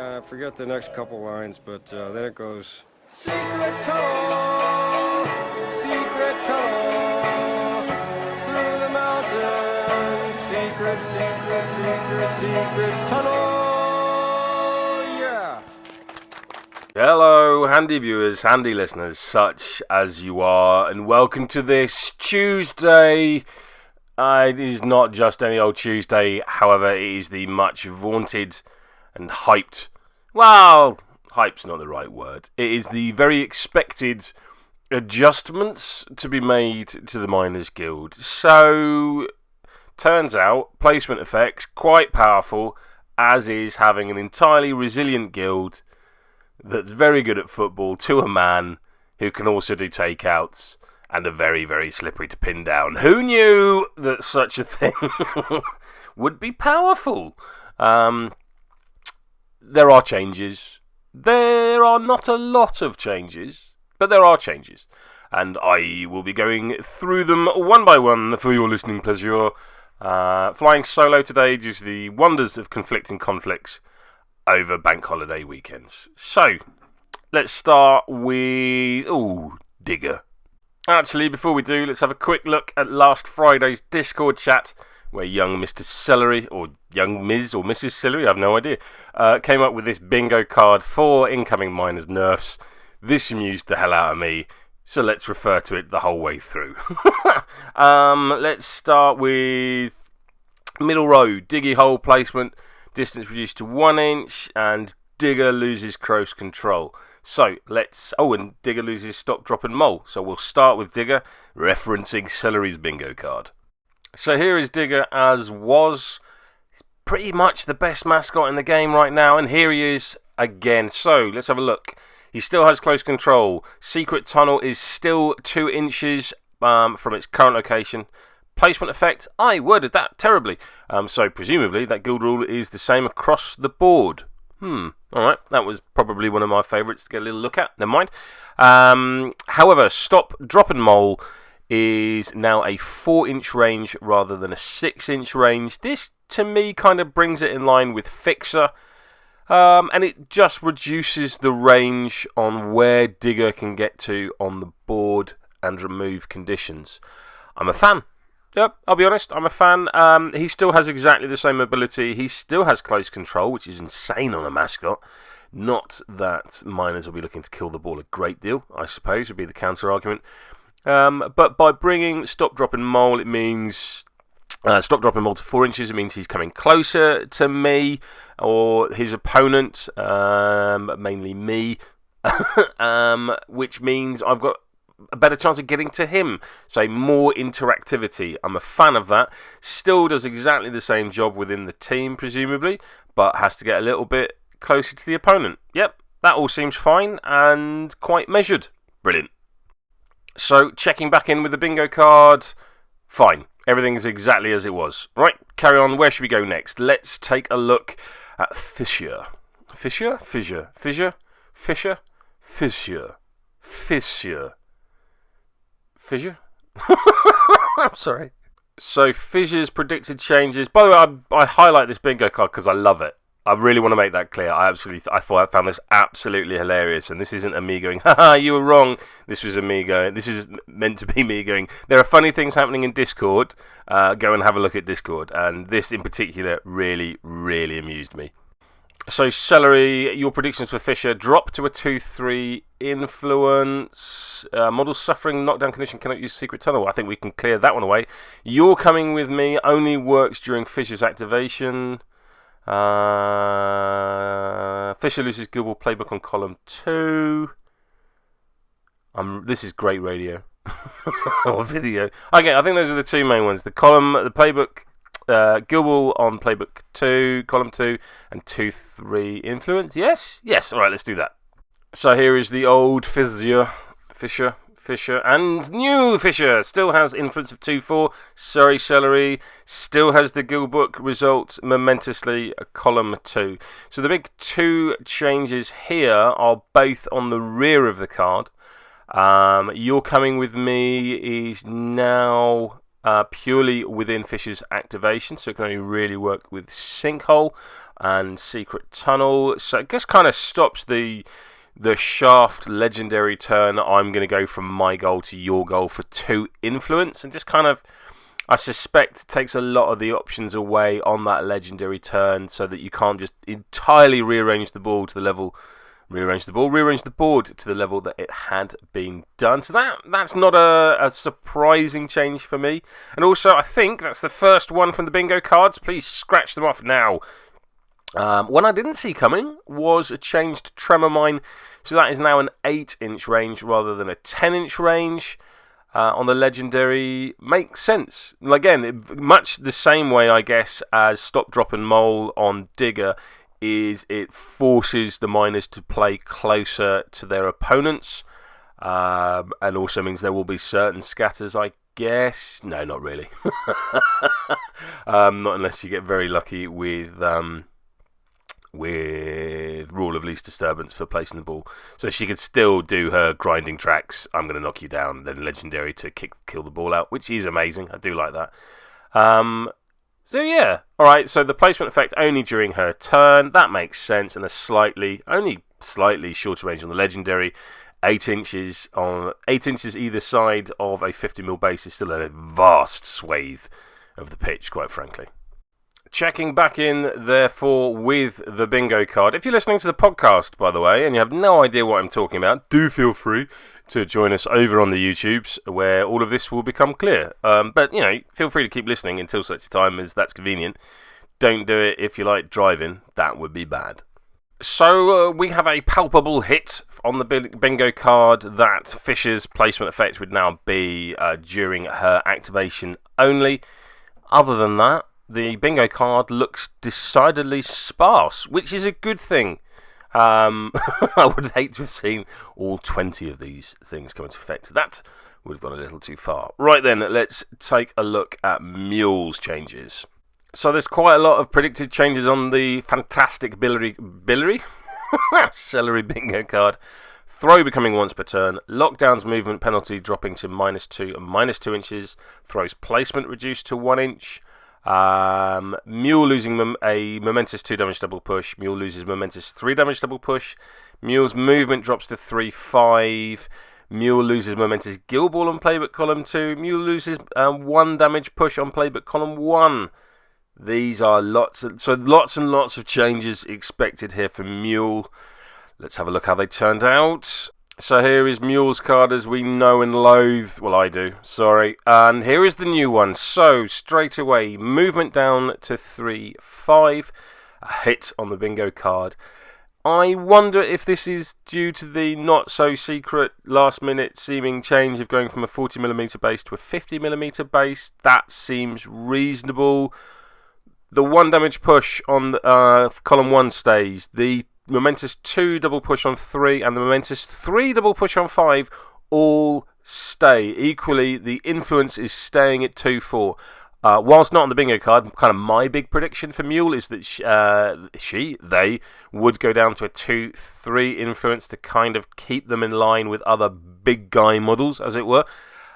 Yeah, I forget the next couple lines, but then it goes. Secret tunnel, through the mountains. Secret tunnel. Yeah. Hello, handy viewers, handy listeners, such as you are, and welcome to this Tuesday. It is not just any old Tuesday, however, it is the much vaunted and hyped, well, hype's not the right word, it is the very expected adjustments to be made to the Miners Guild. So, turns out, placement effects, quite powerful, as is having an entirely resilient guild that's very good at football to a man, who can also do takeouts, and are very, very slippery to pin down. Who knew that such a thing would be powerful? There are changes. There are not a lot of changes, but there are changes. And I will be going through them one by one for your listening pleasure. Flying solo today due to the wonders of conflicting conflicts over bank holiday weekends. So, let's start with... Digger. Actually, before we do, let's have a quick look at last Friday's Discord chat, where young Mr. Celery, or young Ms. or Mrs. Celery, I have no idea, came up with this bingo card for incoming Miners nerfs. This amused the hell out of me, so let's refer to it the whole way through. Let's start with middle row, diggy hole placement, distance reduced to 1 inch, and Digger loses close control. So, and Digger loses stop, drop, and mole. So we'll start with Digger, referencing Celery's bingo card. So here is Digger as was. He's pretty much the best mascot in the game right now, and here he is again. So, let's have a look. He still has close control. Secret Tunnel is still 2 inches from its current location. Placement effect, I worded that terribly. So, presumably, that guild rule is the same across the board. Alright, that was probably one of my favourites to get a little look at. Never mind. However, stop, drop, and mole is now a 4-inch range rather than a 6-inch range. This, to me, kind of brings it in line with Fixer. And it just reduces the range on where Digger can get to on the board and remove conditions. I'm a fan. Yep, I'll be honest, I'm a fan. He still has exactly the same ability. He still has close control, which is insane on a mascot. Not that Miners will be looking to kill the ball a great deal, I suppose, would be the counter-argument. But by bringing stop, drop, and mole, it means... stop, drop, and mole to 4 inches, it means he's coming closer to me, or his opponent, mainly me, which means I've got a better chance of getting to him. So more interactivity. I'm a fan of that. Still does exactly the same job within the team, presumably, but has to get a little bit closer to the opponent. Yep, that all seems fine and quite measured. Brilliant. So, checking back in with the bingo card. Fine. Everything's exactly as it was. Right, carry on. Where should we go next? Let's take a look at Fissure. Fissure? Fissure. Fissure? Fissure? Fissure. Fissure. Fissure? I'm sorry. So, Fissure's predicted changes. By the way, I highlight this bingo card because I love it. I really want to make that clear. I found this absolutely hilarious. And this isn't a me going, haha, you were wrong. This is meant to be me going, there are funny things happening in Discord. Go and have a look at Discord. And this in particular really, really amused me. So, Celery, your predictions for Fissure drop to a 2-3 influence. Model suffering knockdown condition cannot use Secret Tunnel. I think we can clear that one away. You're coming with me only works during Fissure's activation. Fissure loses Guild Ball playbook on column 2. This is great radio. Or video. Okay, I think those are the two main ones. The playbook... Guild Ball on playbook 2, column 2, and 2-3 influence. Yes? Yes, alright, let's do that. So here is the old Fissure, and new Fissure. Still has influence of 2-4. Sorry, Celery. Still has the Guild Book result momentously, column 2. So the big two changes here are both on the rear of the card. You're Coming With Me is now purely within Fish's activation, so it can only really work with Sinkhole and Secret Tunnel. So it just kind of stops the Shaft legendary turn. I'm going to go from my goal to your goal for 2 influence, and just kind of, I suspect, takes a lot of the options away on that legendary turn, so that you can't just entirely rearrange the board to the level that it had been done. So that's not a surprising change for me. And also, I think that's the first one from the bingo cards. Please scratch them off now. One I didn't see coming was a change to Tremor Mine. So that is now an 8-inch range rather than a 10-inch range. On the legendary, makes sense. Again, much the same way, I guess, as Stop, Drop and Mole on Digger, is it forces the miners to play closer to their opponents, and also means there will be certain scatters, I guess. No, not really. Not unless you get very lucky with Rule of Least Disturbance for placing the ball. So she could still do her grinding tracks, I'm going to knock you down, then legendary to kill the ball out, which is amazing. I do like that. So yeah, alright, so the placement effect only during her turn, that makes sense, and only slightly shorter range on the legendary. 8 inches either side of a 50mm base is still a vast swathe of the pitch, quite frankly. Checking back in, therefore, with the bingo card. If you're listening to the podcast, by the way, and you have no idea what I'm talking about, do feel free to join us over on the YouTubes, where all of this will become clear. But, feel free to keep listening until such time as that's convenient. Don't do it if you like driving. That would be bad. So, we have a palpable hit on the bingo card that Fisher's placement effect would now be during her activation only. Other than that, the bingo card looks decidedly sparse, which is a good thing. I would hate to have seen all 20 of these things come into effect. That would have gone a little too far. Right then, let's take a look at Mule's changes. So there's quite a lot of predicted changes on the fantastic Billary? Celery bingo card. Throw becoming once per turn. Lockdown's movement penalty dropping to -2 and -2 inches. Throw's placement reduced to 1 inch. Mule losing a momentous 2 damage double push. Mule loses momentous 3 damage double push. Mule's movement drops to 3/5. Mule loses momentous gill ball on playbook column 2. Mule loses 1 damage push on playbook column 1. These are lots and lots of changes expected here for Mule. Let's have a look how they turned out. So here is Mule's card as we know and loathe. Well, I do, sorry. And here is the new one. So, straight away, movement down to 3/5. A hit on the bingo card. I wonder if this is due to the not-so-secret last-minute seeming change of going from a 40mm base to a 50mm base. That seems reasonable. The 1 damage push on column 1 stays. The momentous 2 double push on 3 and the momentous 3 double push on 5 all stay. Equally, the influence is staying at 2/4. Whilst not on the bingo card, kind of my big prediction for Mule is that they would go down to a 2/3 influence to kind of keep them in line with other big guy models, as it were.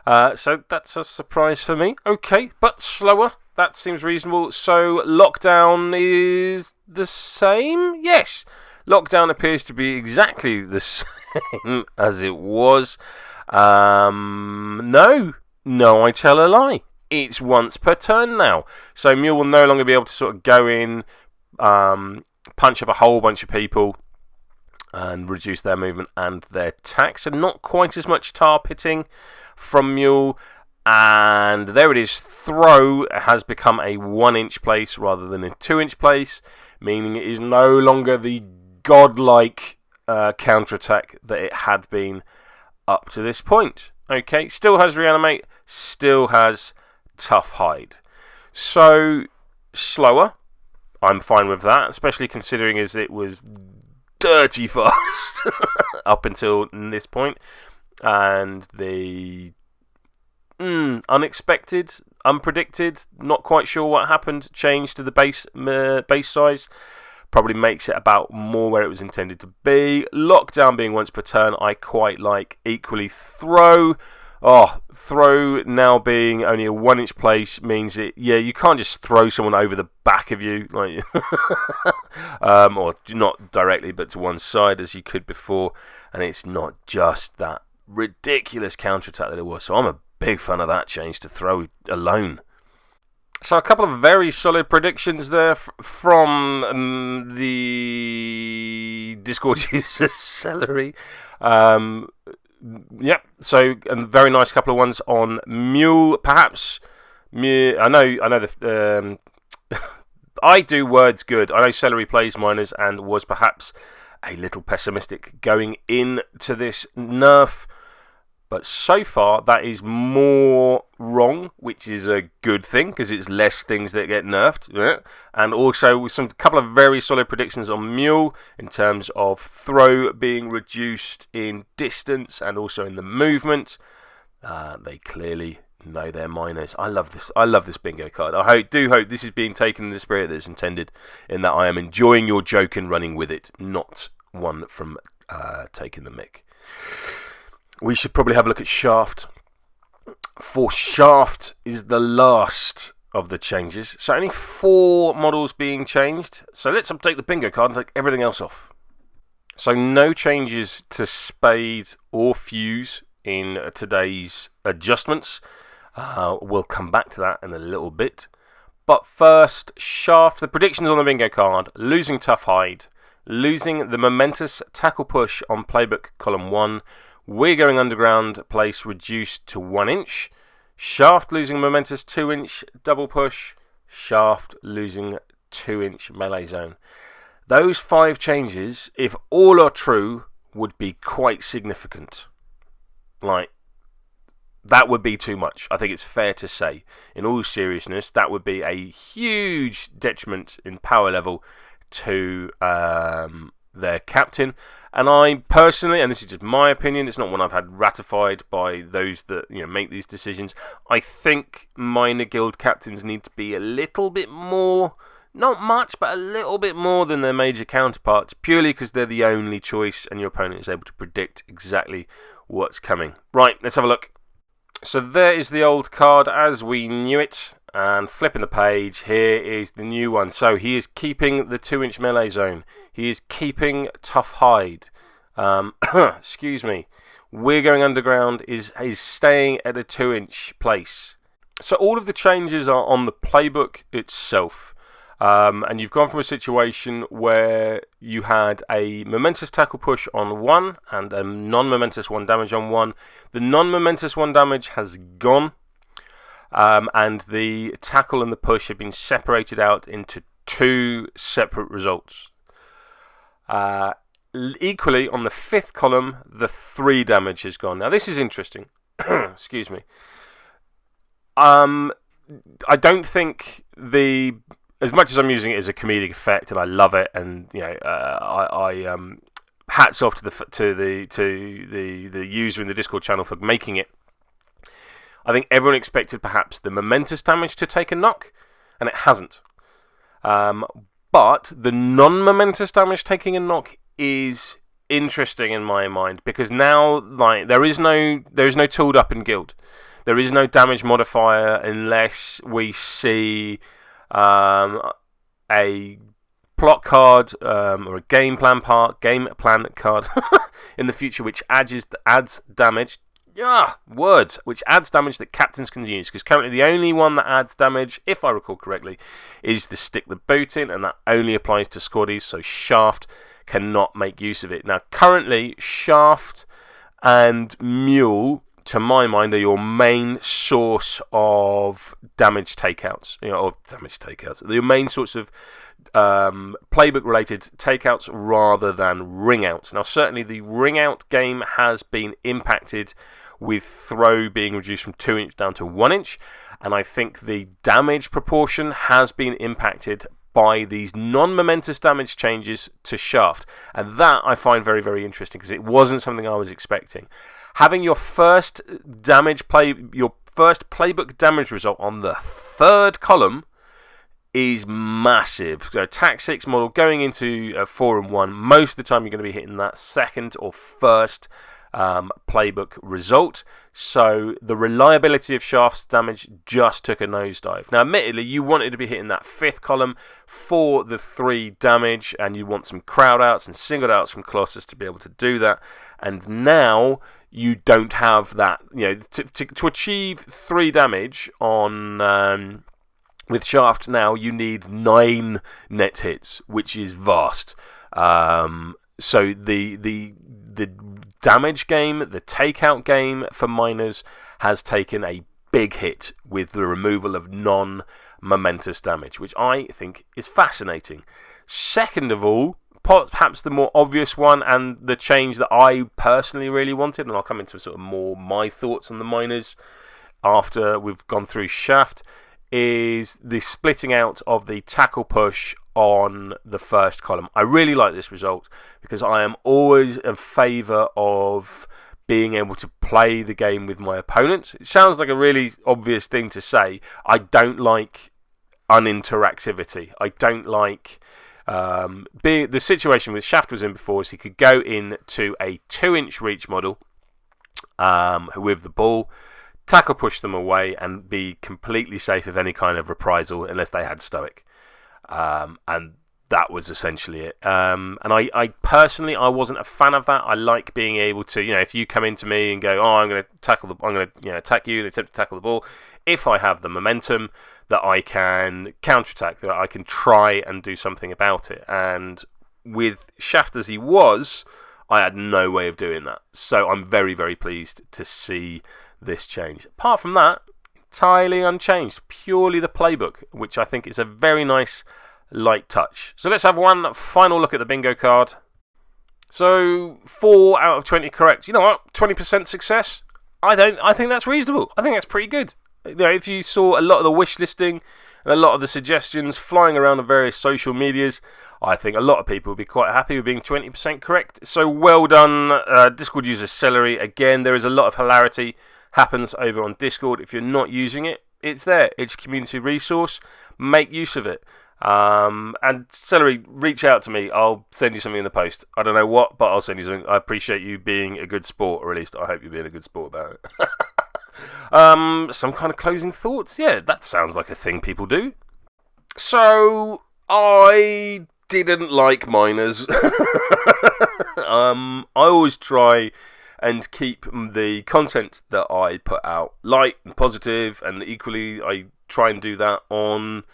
So that's a surprise for me. Okay, but slower. That seems reasonable. So Lockdown is the same? Yes. Lockdown appears to be exactly the same as it was. No, I tell a lie. It's once per turn now. So Mule will no longer be able to sort of go in, punch up a whole bunch of people and reduce their movement and their attack. So not quite as much tar pitting from Mule. And there it is. Throw has become a 1 inch place rather than a 2 inch place, meaning it is no longer the godlike counterattack that it had been up to this point. Okay, still has reanimate, still has tough hide. So slower, I'm fine with that, especially considering as it was dirty fast up until this point, and the unexpected, unpredicted, not quite sure what happened, change to the base size probably makes it about more where it was intended to be. Lockdown being once per turn, I quite like. Equally, throw Throw now being only a 1 inch place means you can't just throw someone over the back of you, like, or not directly, but to one side as you could before, and it's not just that ridiculous counter-attack that it was. So I'm a big fan of that change to throw alone. So a couple of very solid predictions there from the Discord user Celery. Yep. So a very nice couple of ones on Mule, perhaps. I know the. I do words good. I know Celery plays miners and was perhaps a little pessimistic going into this nerf. But so far, that is more wrong, which is a good thing, because it's less things that get nerfed. Yeah? And also, with a couple of very solid predictions on Mule, in terms of throw being reduced in distance and also in the movement. They clearly know their miners. I love this bingo card. I do hope this is being taken in the spirit that it's intended, in that I am enjoying your joke and running with it, not one from taking the mick. We should probably have a look at Shaft. For Shaft is the last of the changes. So only 4 models being changed. So let's update the bingo card and take everything else off. So no changes to Spade or Fuse in today's adjustments. We'll come back to that in a little bit. But first, Shaft. The predictions on the bingo card. Losing Tough Hide. Losing the momentous tackle push on playbook column 1. We're going underground, place reduced to 1 inch. Shaft losing momentous 2 inch double push. Shaft losing 2 inch melee zone. Those 5 changes, if all are true, would be quite significant. Like, that would be too much. I think it's fair to say. In all seriousness, that would be a huge detriment in power level to their captain. And I personally, and this is just my opinion, it's not one I've had ratified by those that make these decisions. I think minor guild captains need to be a little bit more, not much, but a little bit more than their major counterparts, purely because they're the only choice and your opponent is able to predict exactly what's coming. Right, let's have a look. So there is the old card as we knew it. And flipping the page, here is the new one. So he is keeping the 2 inch melee zone. He is keeping Tough Hide. Excuse me. We're going underground is staying at a 2 inch place. So all of the changes are on the playbook itself. And you've gone from a situation where you had a momentous tackle push on 1 and a non-momentous 1 damage on 1. The non-momentous 1 damage has gone. And the tackle and the push have been separated out into 2 separate results. Equally, on the 5th column, the 3 damage has gone. Now, this is interesting. Excuse me. I don't think as much as I'm using it as a comedic effect, and I love it, and I hats off to the user in the Discord channel for making it. I think everyone expected perhaps the momentous damage to take a knock, and it hasn't. But the non-momentous damage taking a knock is interesting in my mind, because now there is no tooled up in guild. There is no damage modifier unless we see a plot card or a game plan card in the future which adds damage. Which adds damage that captains can use, because currently the only one that adds damage, if I recall correctly, is the Stick the Boot in, and that only applies to squaddies, so Shaft cannot make use of it. Now currently Shaft and Mule, to my mind, are your main source of damage takeouts, your main sorts of playbook related takeouts rather than ring outs. Now certainly the ring out game has been impacted with throw being reduced from 2 inch down to 1 inch, and I think the damage proportion has been impacted by these non-momentous damage changes to Shaft, and that I find very, very interesting, because it wasn't something I was expecting. Having your first playbook damage result on the 3rd column is massive. So Tac 6 model going into 4 and 1, most of the time you're going to be hitting that 2nd or 1st playbook result. So the reliability of Shaft's damage just took a nosedive. Now, admittedly, you wanted to be hitting that 5th column for the 3 damage, and you want some crowd outs and singled outs from Colossus to be able to do that. And now you don't have that. To achieve 3 damage on with Shaft now, you need 9 net hits, which is vast. So the damage game, the takeout game for Miners has taken a big hit with the removal of non-momentous damage, which I think is fascinating. Second of all, perhaps the more obvious one, and the change that I personally really wanted, and I'll come into sort of more my thoughts on the Miners after we've gone through Shaft, is the splitting out of the tackle push on the 1st column. I really like this result because I am always in favour of being able to play the game with my opponent. It sounds like a really obvious thing to say. I don't like uninteractivity. I don't like the situation with Shaft was in before is he could go into a 2-inch reach model with the ball, tackle push them away, and be completely safe of any kind of reprisal unless they had Stoic. And that was essentially it. And I personally, I wasn't a fan of that. I like being able to, if you come into me and go, I'm going to attack you and attempt to tackle the ball. If I have the momentum, that I can counterattack, that I can try and do something about it. And with Shaft as he was, I had no way of doing that. So I'm very, very pleased to see this change. Apart from that, entirely unchanged. Purely the playbook, which I think is a very nice light touch. So let's have one final look at the bingo card. So 4 out of 20 correct. You know what? 20% success. I think that's reasonable. I think that's pretty good. If you saw a lot of the wish listing and a lot of the suggestions flying around on various social medias, I think a lot of people would be quite happy with being 20% correct. So well done, Discord user Celery. Again, there is a lot of hilarity happens over on Discord. If you're not using it, it's there. It's a community resource. Make use of it. And Celery, reach out to me. I'll send you something in the post. I don't know what, but I'll send you something. I appreciate you being a good sport, or at least I hope you're being a good sport about it. Some kind of closing thoughts? Yeah, that sounds like a thing people do. So, I didn't like Miners. I always try and keep the content that I put out light and positive, and equally I try and do that on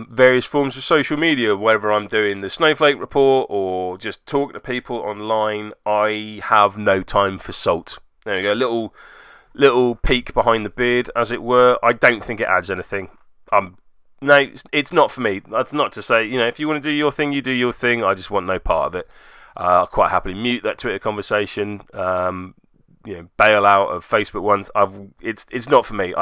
various forms of social media, whether I'm doing the Snowflake report or just talking to people online. I have no time for salt. There you go, little peek behind the beard, as it were. I don't think it adds anything. No, it's not for me. That's not to say, if you want to do your thing, you do your thing. I just want no part of it. I'll quite happily mute that Twitter conversation. Bail out of Facebook ones. It's not for me.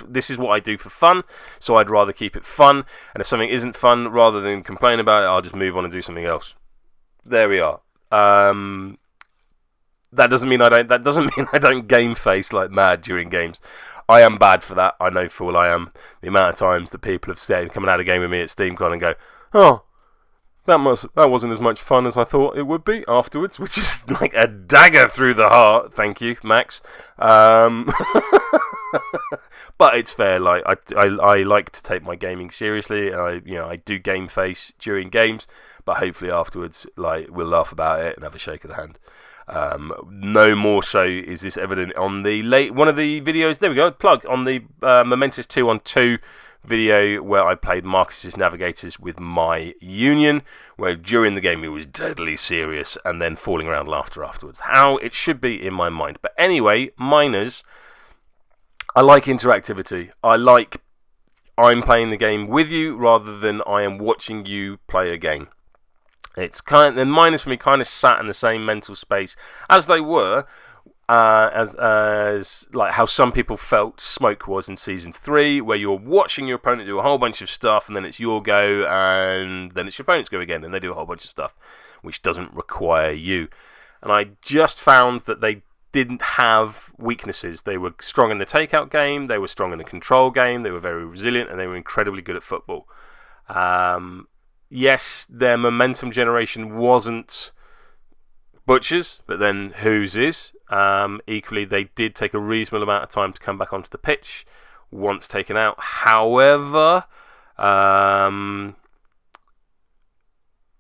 This is what I do for fun, so I'd rather keep it fun. And if something isn't fun, rather than complain about it, I'll just move on and do something else. There we are. That doesn't mean I don't game face like mad during games. I am bad for that. I know fool I am. The amount of times that people have said coming out of a game with me at SteamCon and go, "Oh, that wasn't as much fun as I thought it would be" afterwards, which is like a dagger through the heart. Thank you, Max. But it's fair. Like I like to take my gaming seriously. I do game face during games, but hopefully afterwards, we'll laugh about it and have a shake of the hand. No more so is this evident on one of the videos. There we go. Plug on the Momentous 2-on-2 video where I played Marcus's Navigators with my Union, where during the game he was deadly serious and then falling around laughter afterwards. How it should be in my mind. But anyway, Miners, I like interactivity. I'm playing the game with you rather than I am watching you play a game. It's then Miners for me kind of sat in the same mental space as they were, as like how some people felt Smoke was in Season 3, where you're watching your opponent do a whole bunch of stuff, and then it's your go, and then it's your opponent's go again, and they do a whole bunch of stuff, which doesn't require you. And I just found that they didn't have weaknesses. They were strong in the takeout game, they were strong in the control game, they were very resilient, and they were incredibly good at football. Yes, their momentum generation wasn't Butcher's, but then whose is. Equally, they did take a reasonable amount of time to come back onto the pitch once taken out. However,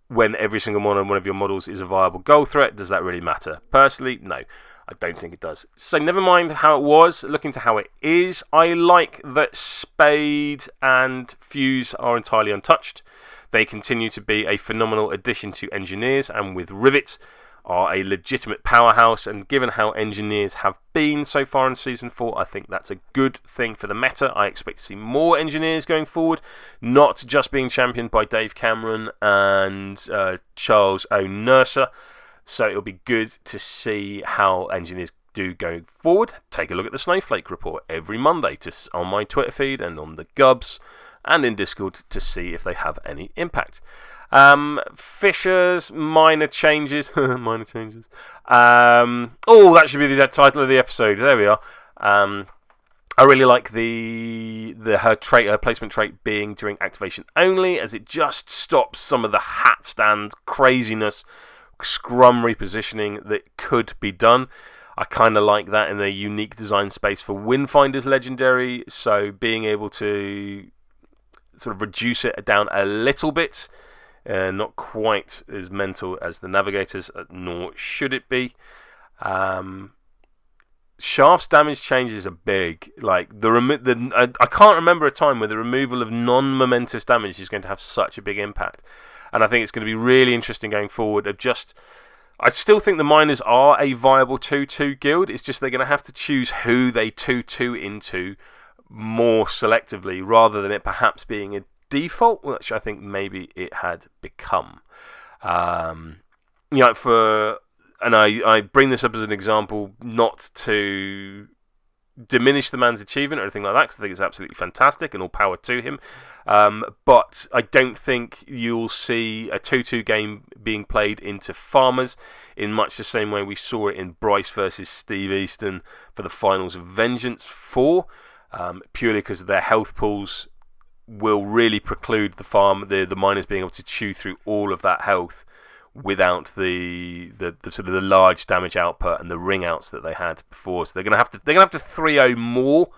when every single one of your models is a viable goal threat, does that really matter? Personally, no, I don't think it does. So never mind how it was, looking to how it is. I like that Spade and Fuse are entirely untouched. They continue to be a phenomenal addition to Engineers, and with Rivet are a legitimate powerhouse, and given how Engineers have been so far in Season 4, I think that's a good thing for the meta. I expect to see more Engineers going forward, not just being championed by Dave Cameron and Charles O'Nersa. So it'll be good to see how Engineers do going forward. Take a look at the Snowflake report every Monday on my Twitter feed and on the Gubs and in Discord to see if they have any impact. Fisher's minor changes. Minor changes. That should be the title of the episode. There we are. I really like her placement trait being during activation only, as it just stops some of the hat stand craziness, scrum repositioning that could be done. I kind of like that in the unique design space for Windfinder's legendary, so being able to sort of reduce it down a little bit. Not quite as mental as the Navigators, nor should it be. Shaft's damage changes are big. Like I can't remember a time where the removal of non-momentous damage is going to have such a big impact, and I think it's going to be really interesting going forward. I still think the Miners are a viable 2-2 guild. It's just they're going to have to choose who they 2-2 into more selectively, rather than it perhaps being a default, which I think maybe it had become. I bring this up as an example, not to diminish the man's achievement or anything like that, because I think it's absolutely fantastic and all power to him. But I don't think you'll see a 2-2 game being played into Farmers in much the same way we saw it in Bryce versus Steve Easton for the finals of Vengeance 4, purely because their health pools will really preclude the Miners being able to chew through all of that health without the sort of the large damage output and the ring outs that they had before. So they're gonna have to 3-0 more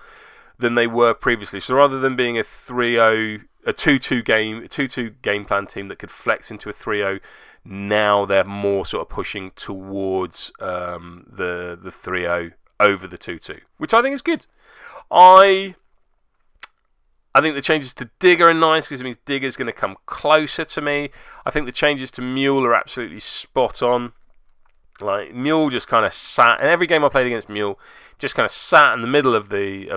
than they were previously. So rather than being a 2-2 game plan team that could flex into a 3-0, now they're more sort of pushing towards the 3-0 over the 2-2, which I think is good. I think the changes to Digger are nice because it means Digger's going to come closer to me. I think the changes to Mule are absolutely spot on. Like, Mule just kind of sat, and every game I played against Mule just kind of sat in the middle of the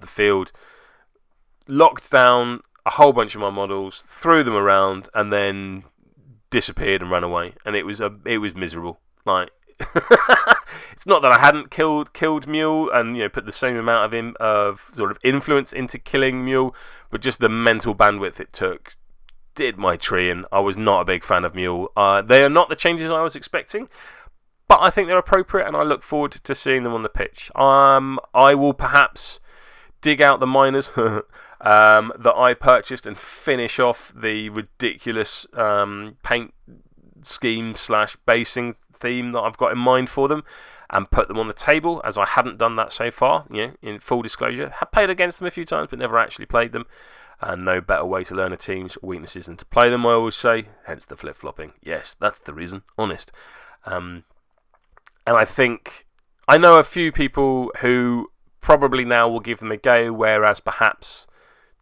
field, locked down a whole bunch of my models, threw them around, and then disappeared and ran away. And it was miserable. Like, it's not that I hadn't killed Mule and put the same amount of sort of influence into killing Mule, but just the mental bandwidth it took did my tree, and I was not a big fan of Mule. They are not the changes I was expecting, but I think they're appropriate, and I look forward to seeing them on the pitch. I will perhaps dig out the Miners that I purchased and finish off the ridiculous paint scheme / basing theme that I've got in mind for them, and put them on the table, as I hadn't done that so far. In full disclosure, have played against them a few times but never actually played them, and no better way to learn a team's weaknesses than to play them, I always say, hence the flip-flopping. Yes, that's the reason, honest. And I think I know a few people who probably now will give them a go, whereas perhaps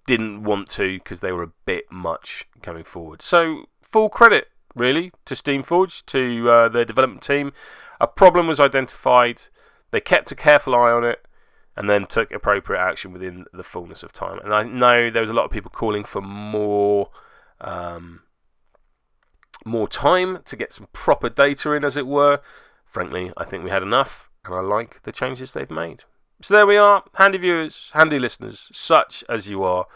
didn't want to because they were a bit much coming forward. So full credit really to Steamforge, to their development team. A problem was identified, they kept a careful eye on it, and then took appropriate action within the fullness of time. And I know there was a lot of people calling for more time to get some proper data in, as it were. Frankly, I think we had enough, and I like the changes they've made. So there we are, handy viewers, handy listeners, such as you are.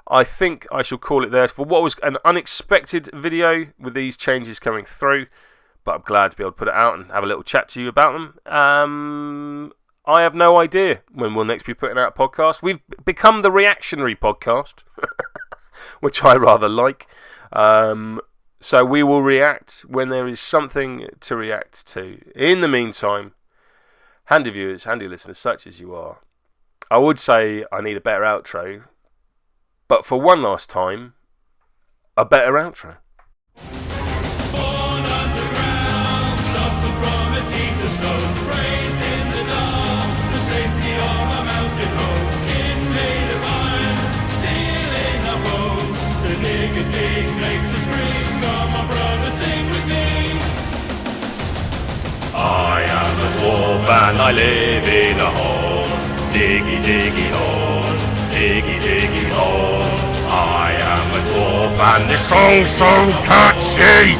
I think I shall call it there for what was an unexpected video with these changes coming through, but I'm glad to be able to put it out and have a little chat to you about them. I have no idea when we'll next be putting out a podcast. We've become the reactionary podcast, which I rather like. So we will react when there is something to react to. In the meantime, handy viewers, handy listeners, such as you are, I would say I need a better outro, but for one last time, a better outro. Born underground, suffered from a teeter stone, raised in the dark, the safety of a mountain home, skin made of iron, steel in our bones, to dig a dig makes us free. Come on, brother, sing with me. I am a dwarf and I live in a hole, diggy diggy hole, diggy diggy hole. I am a dwarf and this song's so catchy.